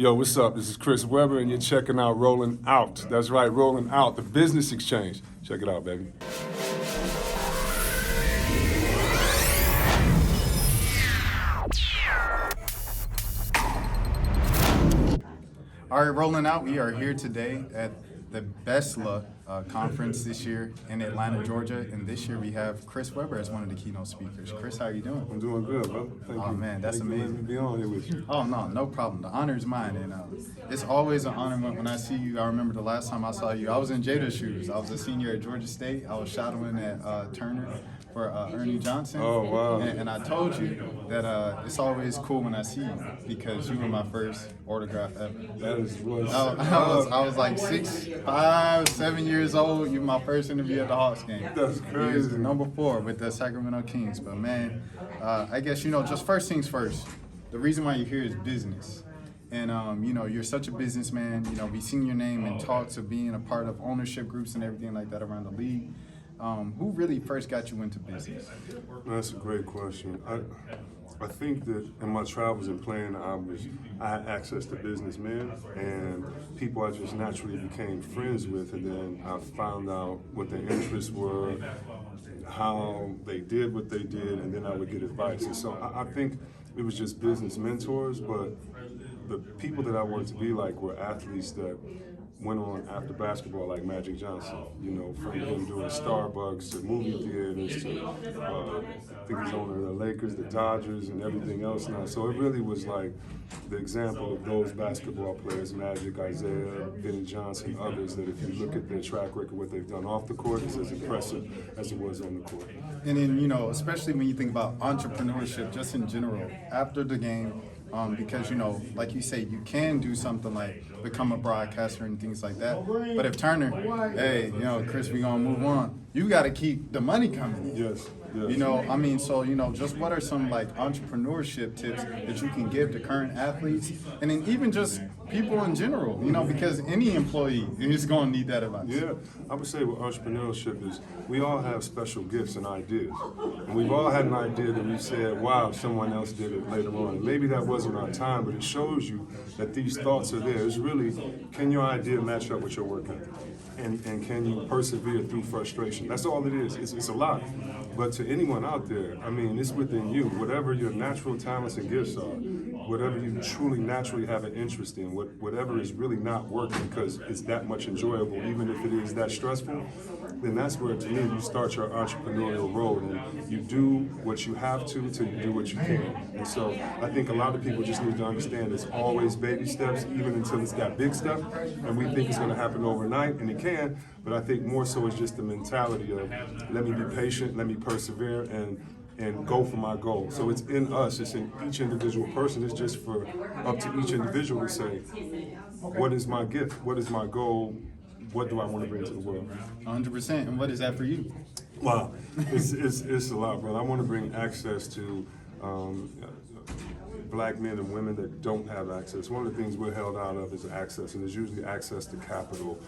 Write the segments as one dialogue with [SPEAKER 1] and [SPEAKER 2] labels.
[SPEAKER 1] Yo, what's up? This is Chris Webber, and you're checking out Rolling Out. That's right, Rolling Out, the business exchange. Check it out, baby.
[SPEAKER 2] All right, rolling out. We are here today at the Best Luck conference this year in Atlanta, Georgia. And this year we have Chris Webber as one of the keynote speakers. Chris, how are you doing?
[SPEAKER 1] I'm doing good, bro. Thank you.
[SPEAKER 2] Oh, man, that's
[SPEAKER 1] Thank you for letting
[SPEAKER 2] amazing.
[SPEAKER 1] me be on here with you.
[SPEAKER 2] Oh, no problem. The honor is mine. And it's always an honor when I see you. I remember the last time I saw you, I was in Jada's shoes. I was a senior at Georgia State. I was shadowing at Turner for Ernie Johnson.
[SPEAKER 1] Oh, wow.
[SPEAKER 2] And I told you that it's always cool when I see you because you were my first autograph ever.
[SPEAKER 1] That is what's
[SPEAKER 2] I was like 6, 5, 7 years old. You were my first interview at the Hawks game.
[SPEAKER 1] That's
[SPEAKER 2] You
[SPEAKER 1] crazy.
[SPEAKER 2] was number 4 with the Sacramento Kings. But man, I guess just first things first. The reason why you're here is business. And you're such a businessman. We've seen your name in talks of being a part of ownership groups and everything like that around the league. Who really first got you into business?
[SPEAKER 1] That's a great question. I think that in my travels and playing, I had access to businessmen and people I just naturally became friends with, and then I found out what their interests were, how they did what they did, and then I would get advice. And so I think it was just business mentors, but the people that I wanted to be like were athletes that went on after basketball, like Magic Johnson, from him doing Starbucks to movie theaters to, I think he's owner of the Lakers, the Dodgers, and everything else now. So it really was like the example of those basketball players, Magic, Isaiah, Benny Johnson, others, that if you look at their track record, what they've done off the court, it's as impressive as it was on the court.
[SPEAKER 2] And then, especially when you think about entrepreneurship, just in general, after the game, because, like you say, you can do something like become a broadcaster and things like that. But if Turner, hey, Chris, we gonna move on, you got to keep the money coming.
[SPEAKER 1] Yes.
[SPEAKER 2] Just what are some like entrepreneurship tips that you can give to current athletes and then even just people in general, because any employee is going to need that advice.
[SPEAKER 1] Yeah, I would say with entrepreneurship is we all have special gifts and ideas. And we've all had an idea that we said, wow, someone else did it later on. And maybe that wasn't our time, but it shows you that these thoughts are there. It's really, can your idea match up with your work ethic? And can you persevere through frustration? That's all it is. It's a lot. But to anyone out there, it's within you. Whatever your natural talents and gifts are, whatever you truly naturally have an interest in, whatever is really not working because it's that much enjoyable, even if it is that stressful, then that's where, to me, you start your entrepreneurial road and you do what you have to till you do what you can. And so I think a lot of people just need to understand it's always baby steps, even until it's that big step. And we think it's going to happen overnight, and it can, but I think more so it's just the mentality of let me be patient, let me persevere, and go for my goal. So it's in us, it's in each individual person. It's just for up to each individual to say, what is my gift? What is my goal? What do I want to bring to the world?
[SPEAKER 2] 100%. And what is that for you?
[SPEAKER 1] Wow, it's a lot, bro. I want to bring access to black men and women that don't have access. One of the things we're held out of is access, and there's usually access to capital.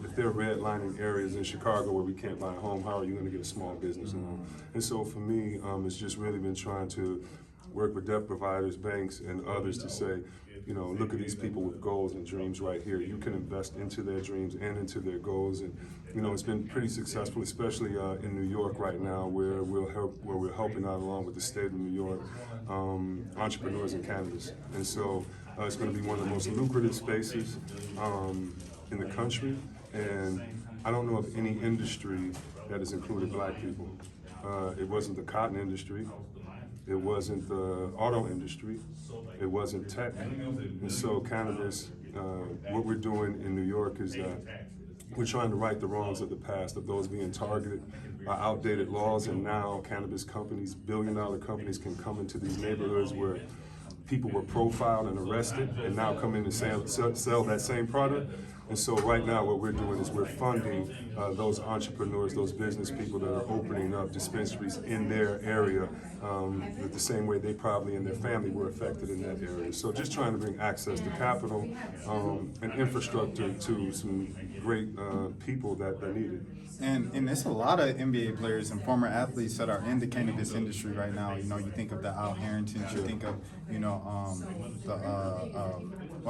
[SPEAKER 1] If there are redlining areas in Chicago where we can't buy a home, how are you going to get a small business loan? And so for me, it's just really been trying to work with debt providers, banks, and others to say, look at these people with goals and dreams right here. You can invest into their dreams and into their goals, and it's been pretty successful, especially in New York right now, where we're helping out along with the state of New York entrepreneurs in cannabis. And so it's going to be one of the most lucrative spaces in the country, and I don't know of any industry that has included black people. It wasn't the cotton industry. It wasn't the auto industry. It wasn't tech. And so cannabis, what we're doing in New York is that we're trying to right the wrongs of the past, of those being targeted by outdated laws, and now cannabis companies, billion-dollar companies, can come into these neighborhoods where people were profiled and arrested and now come in and sell that same product. And so right now what we're doing is we're funding those entrepreneurs, those business people that are opening up dispensaries in their area the same way they probably and their family were affected in that area. So just trying to bring access to capital and infrastructure to some great people that need it.
[SPEAKER 2] And there's a lot of NBA players and former athletes that are in the cannabis industry right now. You think of the Al Harringtons, you think of,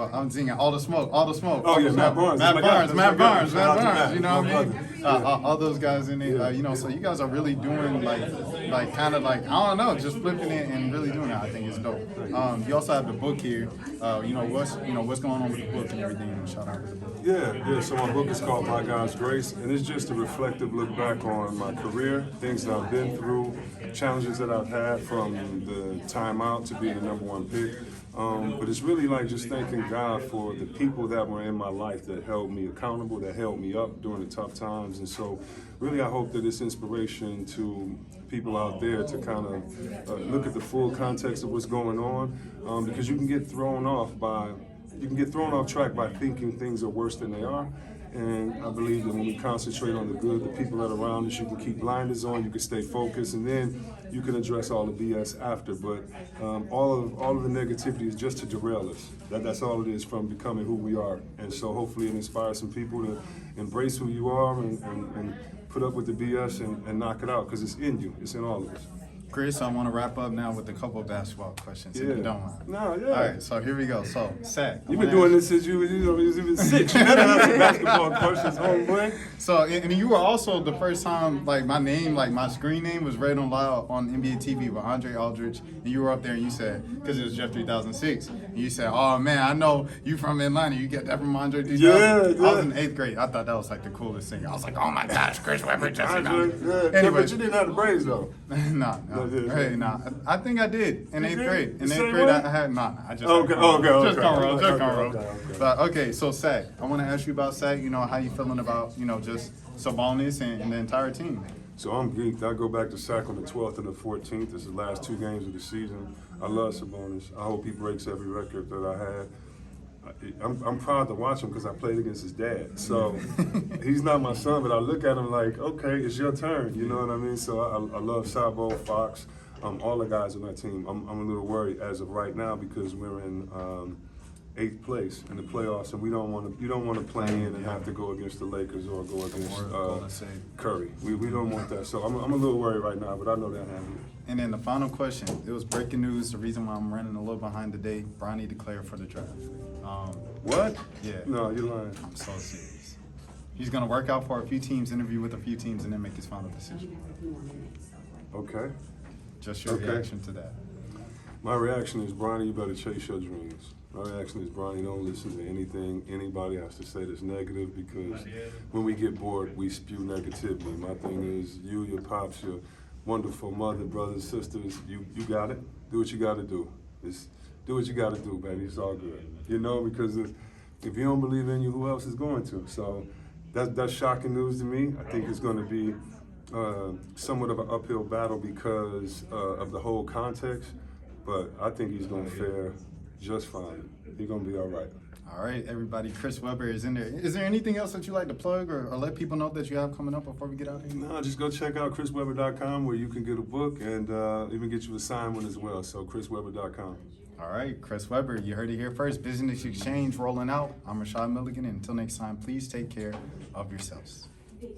[SPEAKER 2] Well, I'm singing all the smoke, all the smoke.
[SPEAKER 1] Oh,
[SPEAKER 2] all
[SPEAKER 1] yeah,
[SPEAKER 2] the
[SPEAKER 1] Matt
[SPEAKER 2] smoke.
[SPEAKER 1] Barnes.
[SPEAKER 2] Matt
[SPEAKER 1] That's my guy.
[SPEAKER 2] Barnes, Matt Barnes,
[SPEAKER 1] Shout out to
[SPEAKER 2] Matt Barnes.
[SPEAKER 1] Matt.
[SPEAKER 2] You know
[SPEAKER 1] My
[SPEAKER 2] what I mean?
[SPEAKER 1] brother.
[SPEAKER 2] All those guys in there. You know, so you guys are really doing like kind of like, I don't know, just flipping it and really doing it. I think it's dope. You also have the book here. What's going on with the book and everything. Shout out to the book.
[SPEAKER 1] Yeah. So my book is called By God's Grace, and it's just a reflective look back on my career, things that I've been through, challenges that I've had from the time out to being the #1 pick. But it's really like just thanking God for the people that were in my life that held me accountable, that held me up during the tough times. And so really I hope that it's inspiration to people out there to kind of look at the full context of what's going on, because you can get thrown off track by thinking things are worse than they are. And I believe that when we concentrate on the good, the people that are around us, you can keep blinders on, you can stay focused, and then you can address all the BS after. But all of the negativity is just to derail us. That's all it is from becoming who we are. And so hopefully it inspires some people to embrace who you are and put up with the BS and knock it out, because it's in you. It's in all of us.
[SPEAKER 2] Chris, I want to wrap up now with a couple of basketball questions, if you don't mind.
[SPEAKER 1] No, yeah.
[SPEAKER 2] All right, so here we go. So, Sack.
[SPEAKER 1] You've been doing this since you was even 6. You better have some basketball questions, homeboy.
[SPEAKER 2] So, and you were also the first time, like, my name, like, my screen name was read on live on NBA TV with Andre Aldridge, and you were up there and you said, because it was Jeff 3006, and you said, oh, man, I know you from Atlanta. You get that from Andre 3000?
[SPEAKER 1] Yeah.
[SPEAKER 2] I was in 8th grade. I thought that was, like, the coolest thing. I was like, oh, my gosh, Chris Webber just
[SPEAKER 1] Anyway, but you didn't have the braids, though.
[SPEAKER 2] No. Hey, nah. I think I did in 8th grade. In
[SPEAKER 1] The
[SPEAKER 2] 8th
[SPEAKER 1] same
[SPEAKER 2] grade,
[SPEAKER 1] way?
[SPEAKER 2] I had I just
[SPEAKER 1] Okay.
[SPEAKER 2] just cornrows.
[SPEAKER 1] Okay.
[SPEAKER 2] But okay, so Sack, I want to ask you about Sack. You know, how you feeling about just Sabonis and the entire team?
[SPEAKER 1] So I'm geeked. I go back to Sack on the 12th and the 14th. This is the last 2 games of the season. I love Sabonis. I hope he breaks every record that I had. I'm proud to watch him because I played against his dad. So he's not my son, but I look at him like, okay, it's your turn. You know what I mean? So I love Sabo, Fox, all the guys on that team. I'm a little worried as of right now because we're in 8th place in the playoffs, and you don't want to play in and have to go against the Lakers or go against Curry. We don't want that. So I'm a little worried right now, but I know they'll handle it.
[SPEAKER 2] And then the final question. It was breaking news. The reason why I'm running a little behind today, Bronny declared for the draft.
[SPEAKER 1] What?
[SPEAKER 2] Yeah.
[SPEAKER 1] No, you're lying.
[SPEAKER 2] I'm so serious. He's going to work out for a few teams, interview with a few teams, and then make his final decision.
[SPEAKER 1] Okay.
[SPEAKER 2] Just your reaction to that.
[SPEAKER 1] My reaction is, Bronny, you better chase your dreams. My reaction is, Bronny, don't listen to anything anybody has to say that's negative, because when we get bored, we spew negativity. My thing is, you, your pops, your wonderful mother, brothers, sisters, you got it. Do what you got to do. Do what you got to do, baby. It's all good. You know, because if you don't believe in you, who else is going to? So that's shocking news to me. I think it's going to be somewhat of an uphill battle because of the whole context, but I think he's going to fare just fine. He's going to be all right.
[SPEAKER 2] All right, everybody. Chris Webber is in there. Is there anything else that you like to plug or let people know that you have coming up before we get out of here?
[SPEAKER 1] No, just go check out chriswebber.com where you can get a book and even get you a signed one as well. So chriswebber.com.
[SPEAKER 2] All right, Chris Webber, you heard it here first. Business Exchange rolling out. I'm Rashad Milligan, and until next time, please take care of yourselves.
[SPEAKER 3] Peace.